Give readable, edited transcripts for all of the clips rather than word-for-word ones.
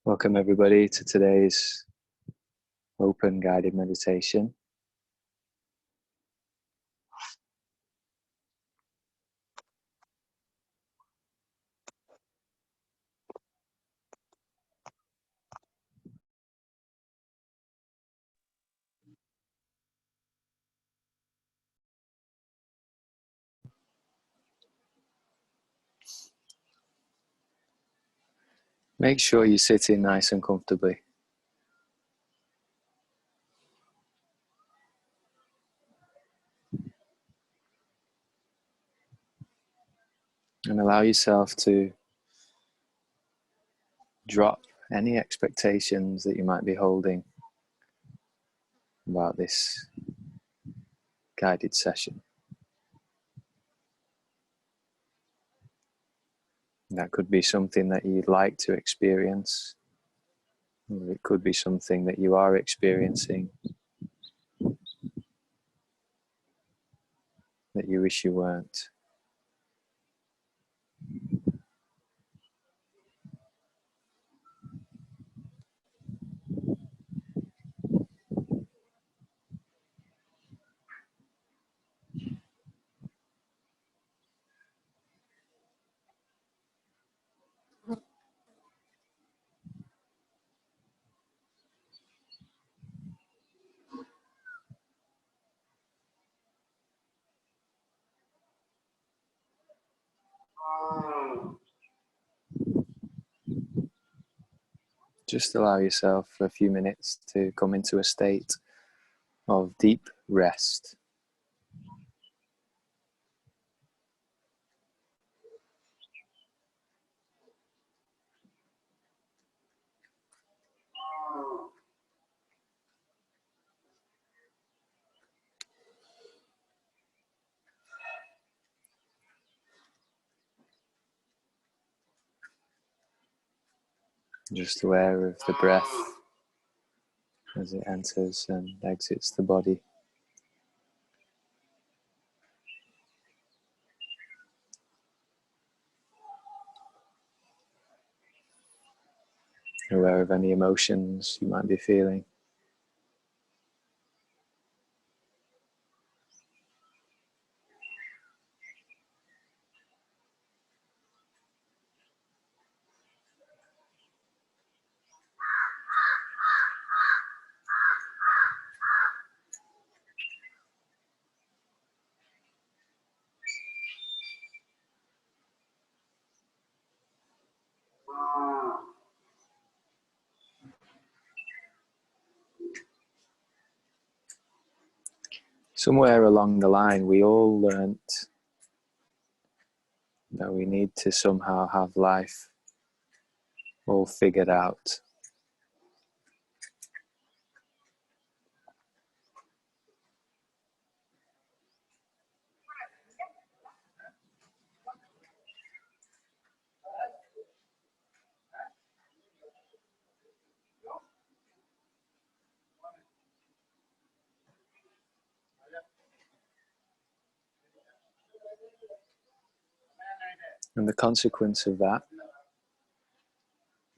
Welcome everybody to today's open guided meditation. Make sure you sit in nice and comfortably. And allow yourself to drop any expectations that you might be holding about this guided session. That could be something that you'd like to experience, or it could be something that you are experiencing that you wish you weren't. Just allow yourself for a few minutes to come into a state of deep rest. Just aware of the breath as it enters and exits the body. Aware of any emotions you might be feeling. Somewhere along the line, we all learnt that we need to somehow have life all figured out. And the consequence of that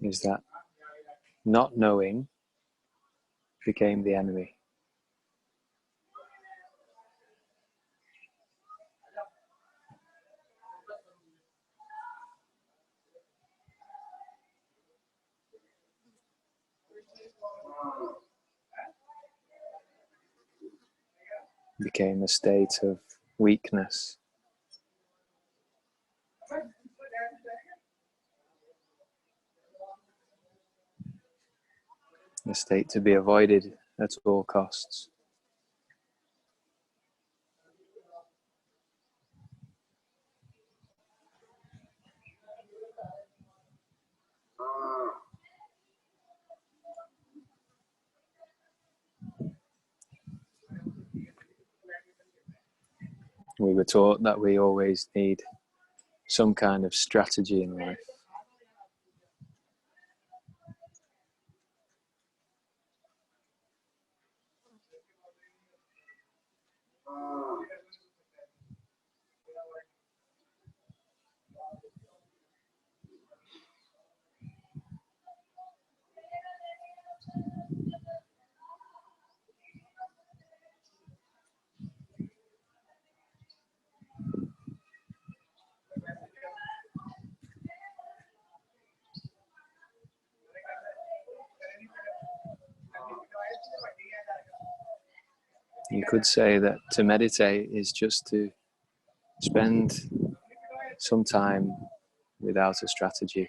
is that not knowing became the enemy. Became a state of weakness. A state to be avoided at all costs. We were taught that we always need some kind of strategy in life. could say that to meditate is just to spend some time without a strategy.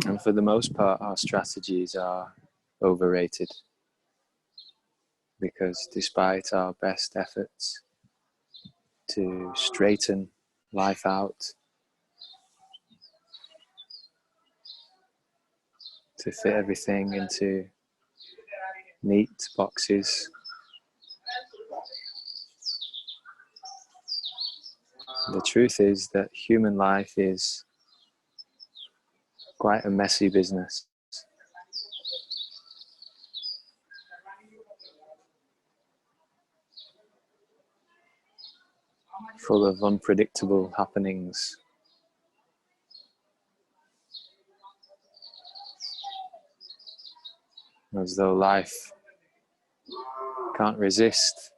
And for the most part, our strategies are overrated, because despite our best efforts to straighten life out, to fit everything into neat boxes, the truth is that human life is quite a messy business. Full of unpredictable happenings. As though life can't resist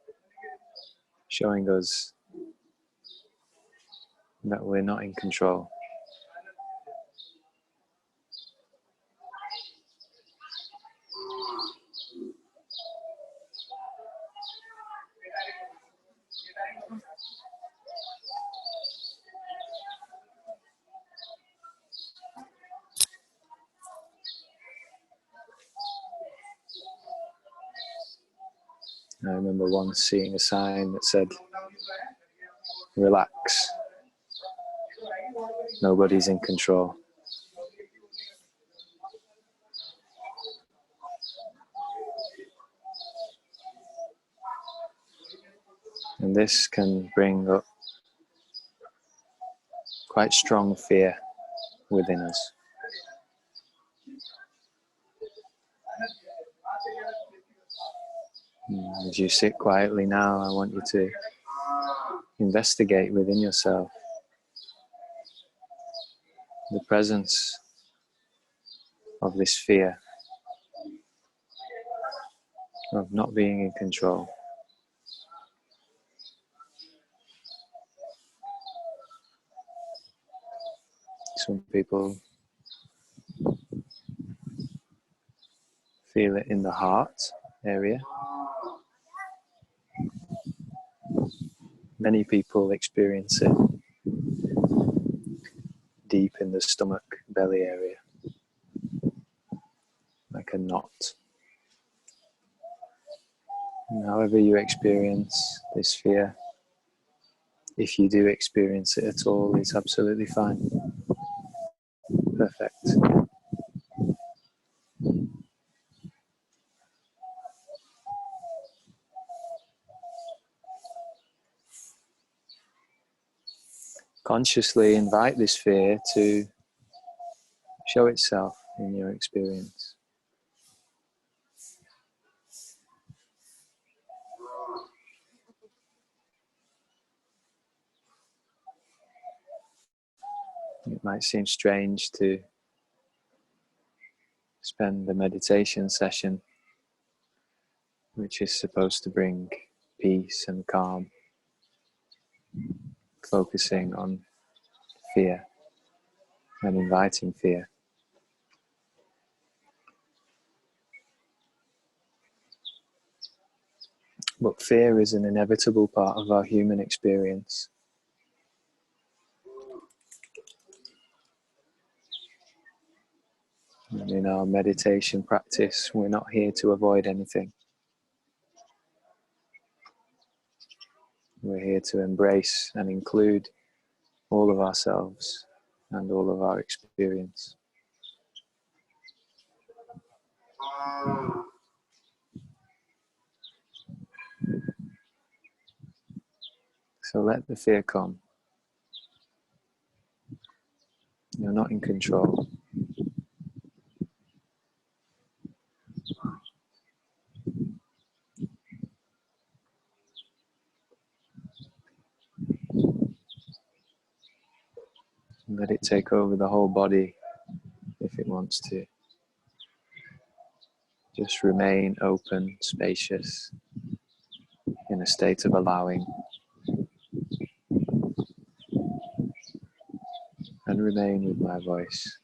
showing us that we're not in control. I remember once seeing a sign that said, "Relax, nobody's in control." And this can bring up quite strong fear within us. As you sit quietly now, I want you to investigate within yourself the presence of this fear of not being in control. Some people feel it in the heart area. Many people experience it deep in the stomach, belly area, like a knot. And however you experience this fear, if you do experience it at all, it's absolutely fine. Perfect. Consciously invite this fear to show itself in your experience. It might seem strange to spend a meditation session which is supposed to bring peace and calm, focusing on fear and inviting fear. But fear is an inevitable part of our human experience. And in our meditation practice, we're not here to avoid anything. We're here to embrace and include all of ourselves and all of our experience. So let the fear come. You're not in control. Let it take over the whole body if it wants to. Just remain open, spacious, in a state of allowing. And remain with my voice.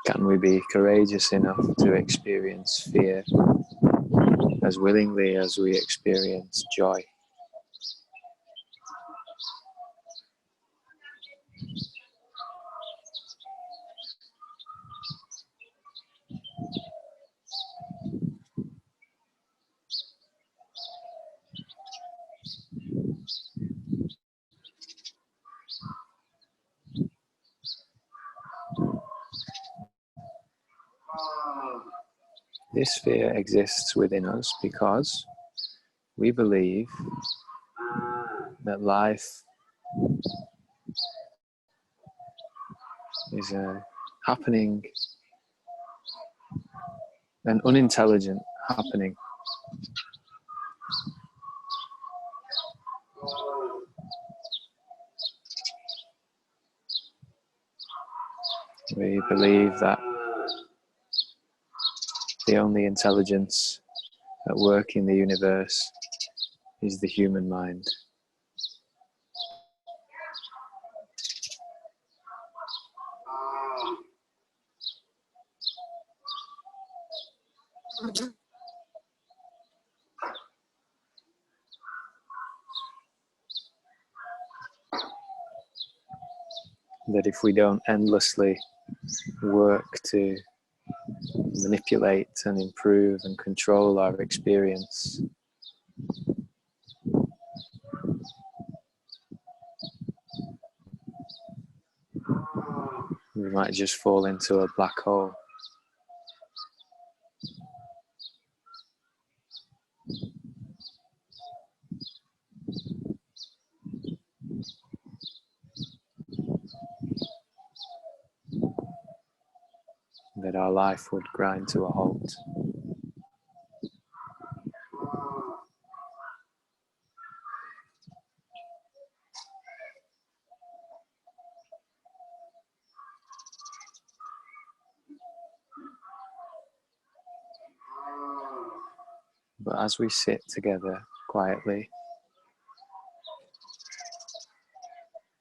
Can we be courageous enough to experience fear as willingly as we experience joy? This fear exists within us because we believe that life is happening, an unintelligent happening. We believe that the only intelligence at work in the universe is the human mind. That if we don't endlessly work to manipulate and improve and control our experience, we might just fall into a black hole. That our life would grind to a halt. But as we sit together quietly,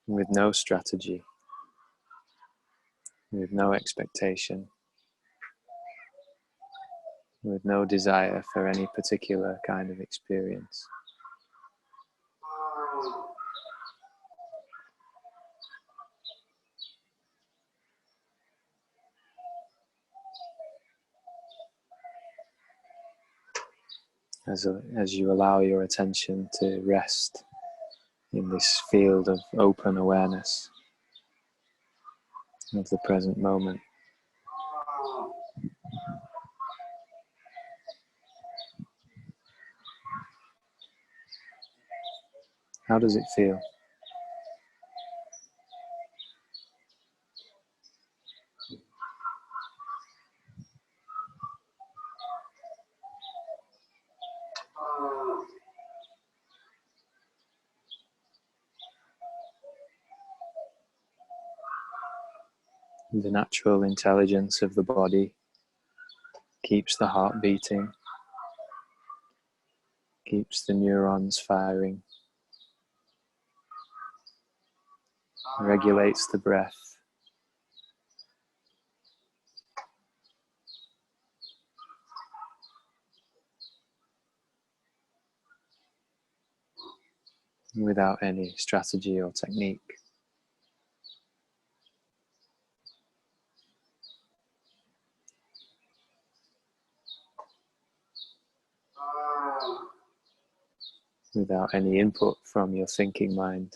with no strategy, with no expectation, with no desire for any particular kind of experience, as you allow your attention to rest in this field of open awareness of the present moment. How does it feel? The natural intelligence of the body keeps the heart beating, keeps the neurons firing, regulates the breath, without any strategy or technique. Without any input from your thinking mind.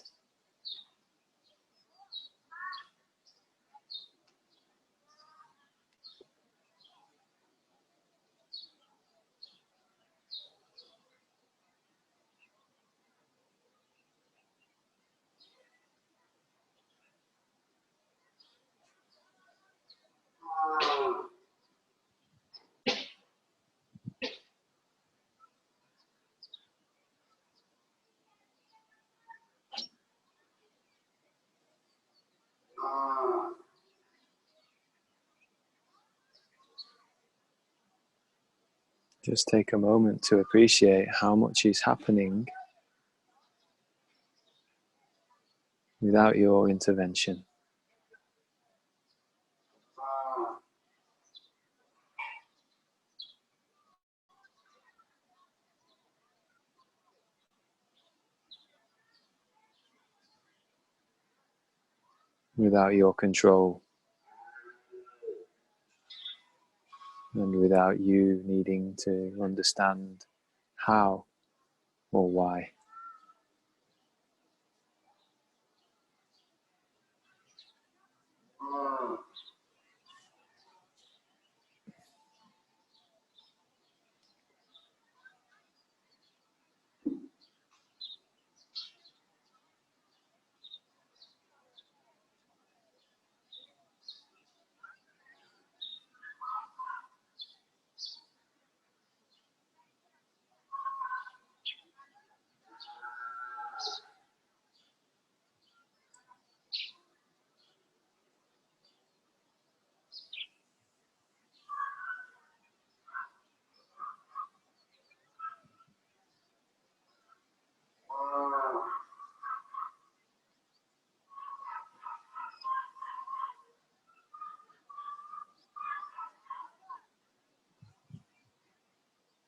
Just take a moment to appreciate how much is happening without your intervention. Without your control, and without you needing to understand how or why.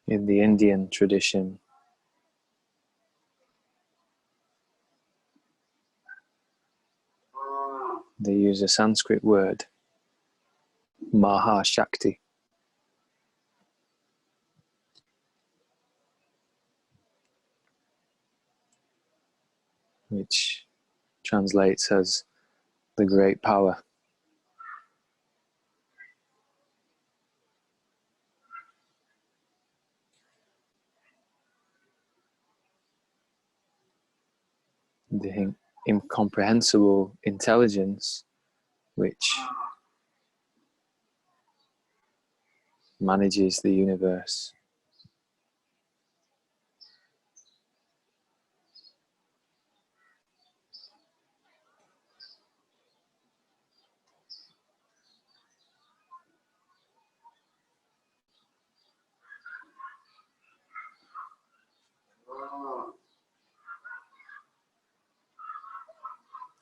In the Indian tradition, they use a Sanskrit word, Mahashakti, which translates as the great power. The incomprehensible intelligence which manages the universe.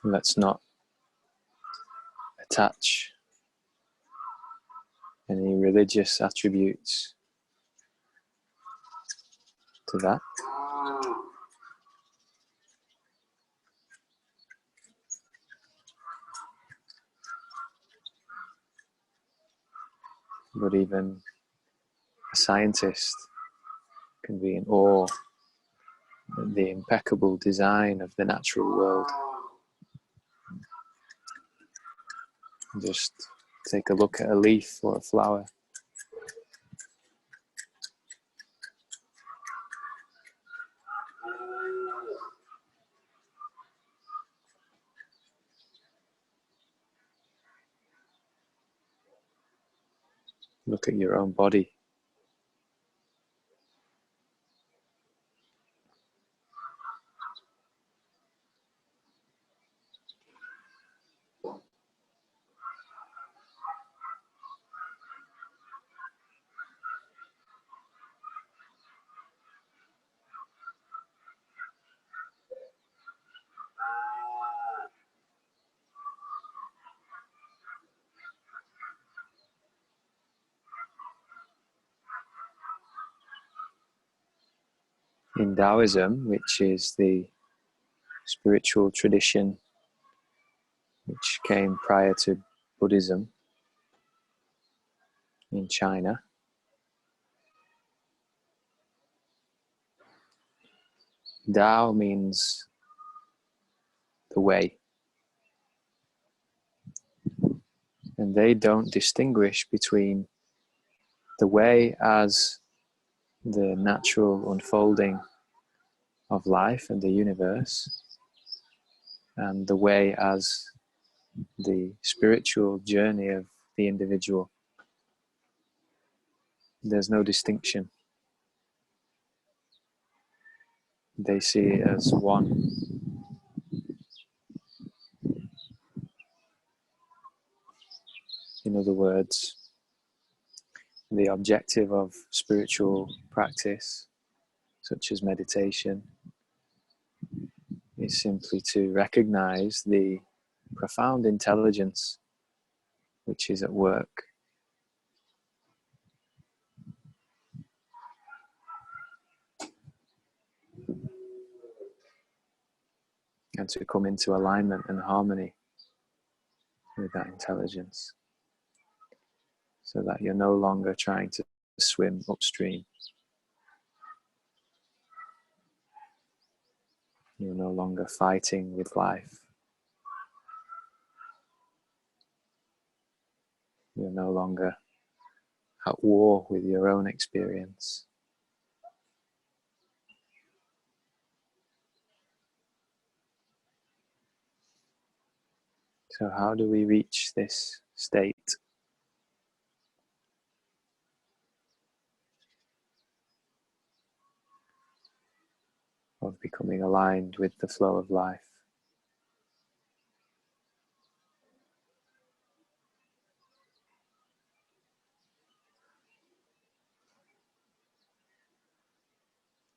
Let's not attach any religious attributes to that. But even a scientist can be in awe at the impeccable design of the natural world. Just take a look at a leaf or a flower. Look at your own body. In Taoism, which is the spiritual tradition which came prior to Buddhism in China, Tao means the way. And they don't distinguish between the way as the natural unfolding of life and the universe, and the way as the spiritual journey of the individual. There's no distinction. They see it as one. In other words, the objective of spiritual practice, such as meditation, is simply to recognize the profound intelligence which is at work, and to come into alignment and harmony with that intelligence, so that you're no longer trying to swim upstream. You're no longer fighting with life. You're no longer at war with your own experience. So how do we reach this state? Of becoming aligned with the flow of life?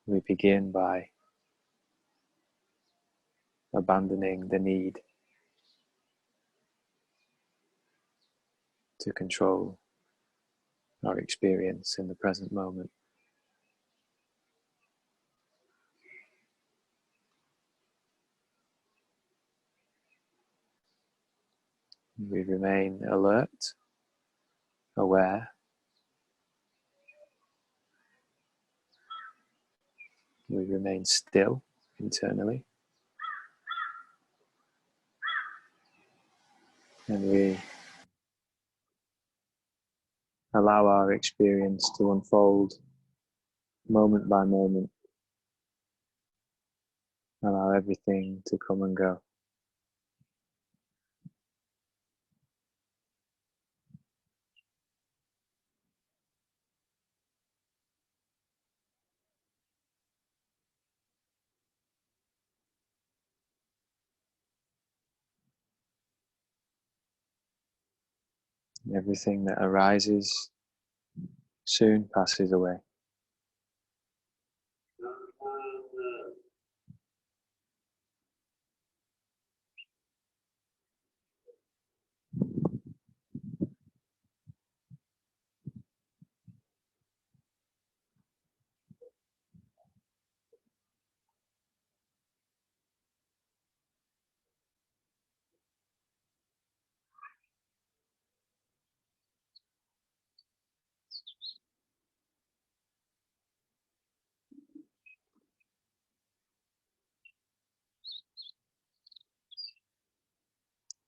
We begin by abandoning the need to control our experience in the present moment. We remain alert, aware. We remain still internally. And we allow our experience to unfold moment by moment. Allow everything to come and go. Everything that arises soon passes away.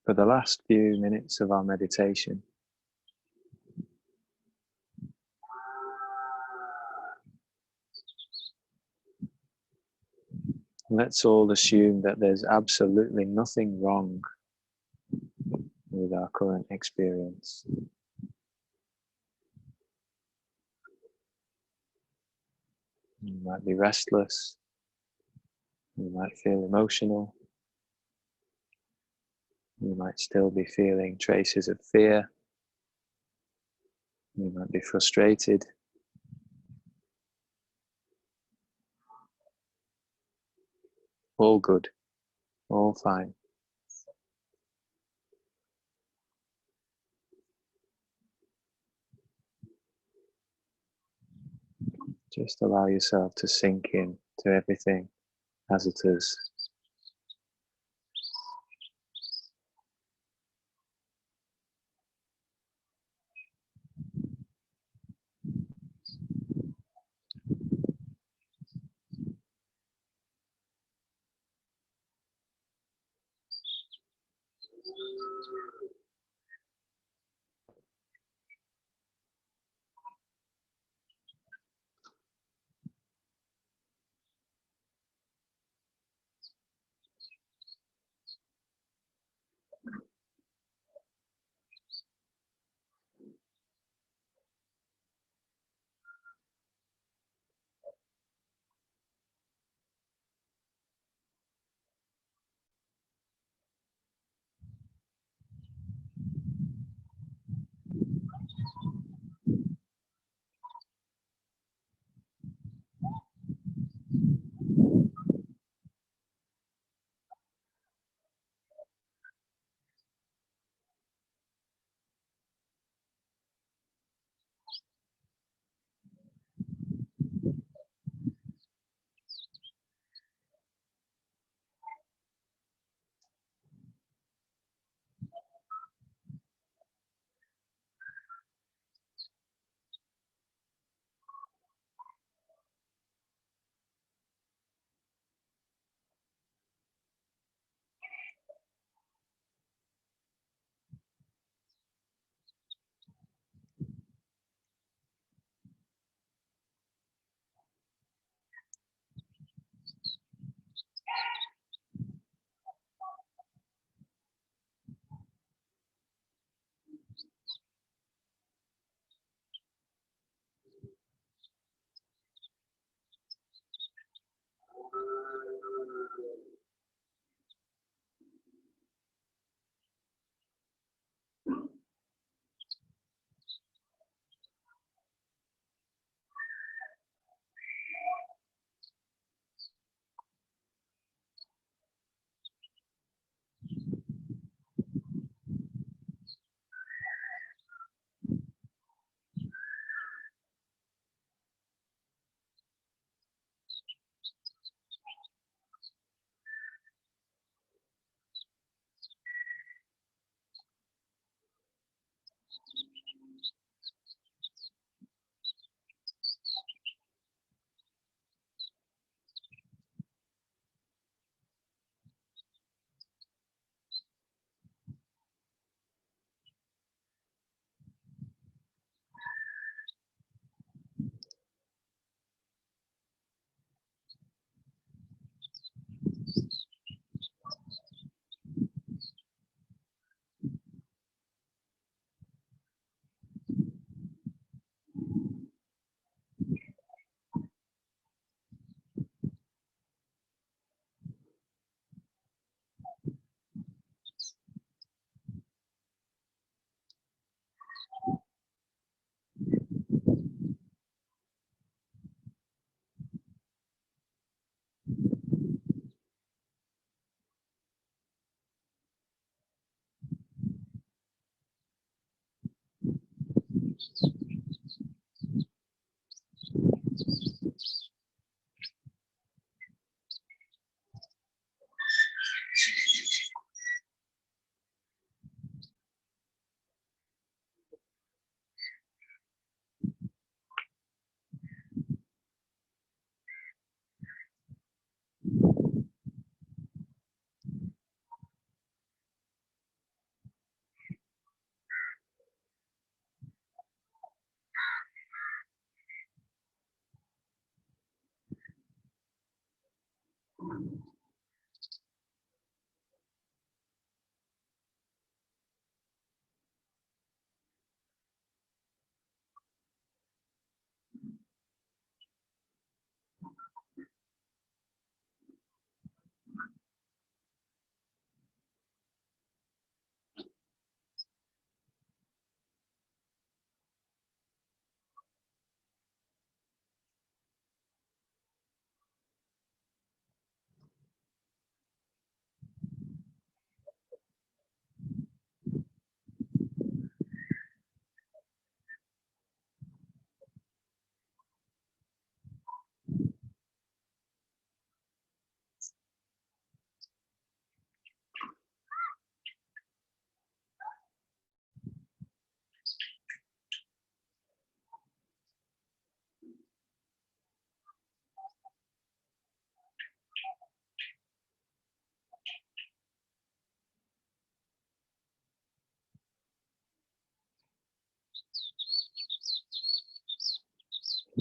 For the last few minutes of our meditation, let's all assume that there's absolutely nothing wrong with our current experience. You might be restless, you might feel emotional, you might still be feeling traces of fear, you might be frustrated. All good, all fine. Just allow yourself to sink in to everything as it is.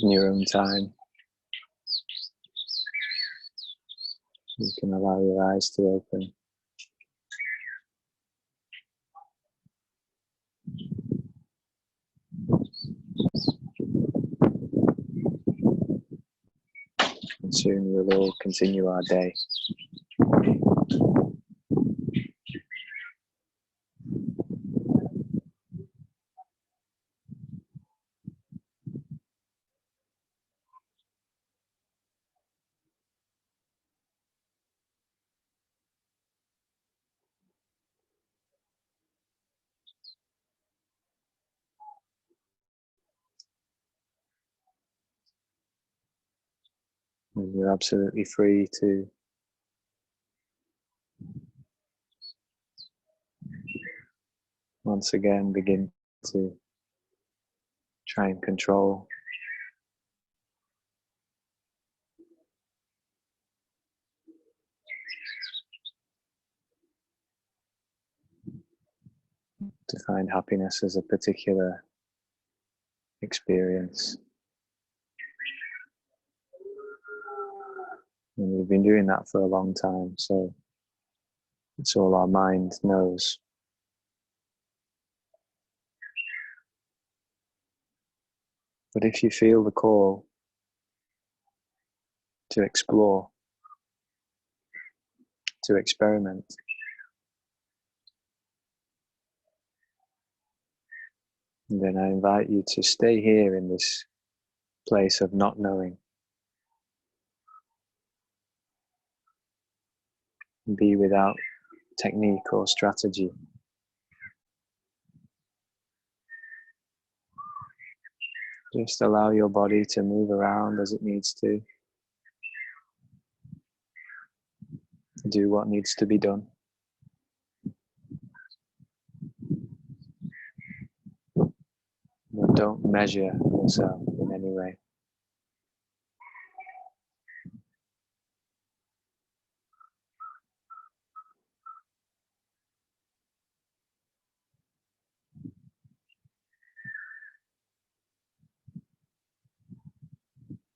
In your own time, you can allow your eyes to open. And soon we'll all continue our day. And you're absolutely free to once again begin to try and control to find happiness as a particular experience. And we've been doing that for a long time, so it's all our mind knows. But if you feel the call to explore, to experiment, then I invite you to stay here in this place of not knowing. Be without technique or strategy. Just allow your body to move around as it needs to. Do what needs to be done. But don't measure yourself in any way.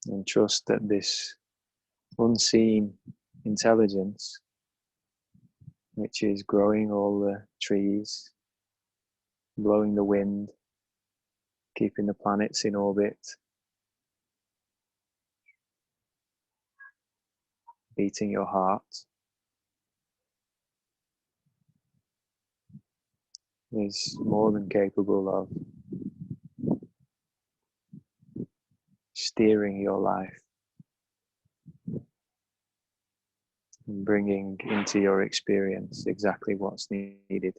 And trust that this unseen intelligence, which is growing all the trees, blowing the wind, keeping the planets in orbit, beating your heart, is more than capable of steering your life and bringing into your experience exactly what's needed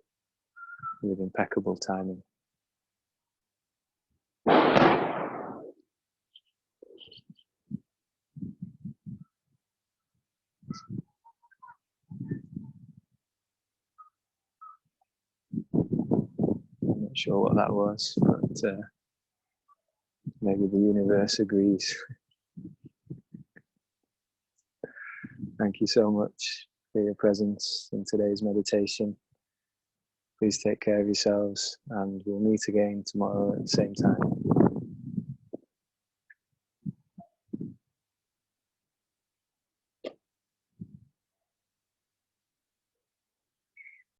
with impeccable timing. I'm not sure what that was, but maybe the universe agrees. Thank you so much for your presence in today's meditation. Please take care of yourselves, and we'll meet again tomorrow at the same time.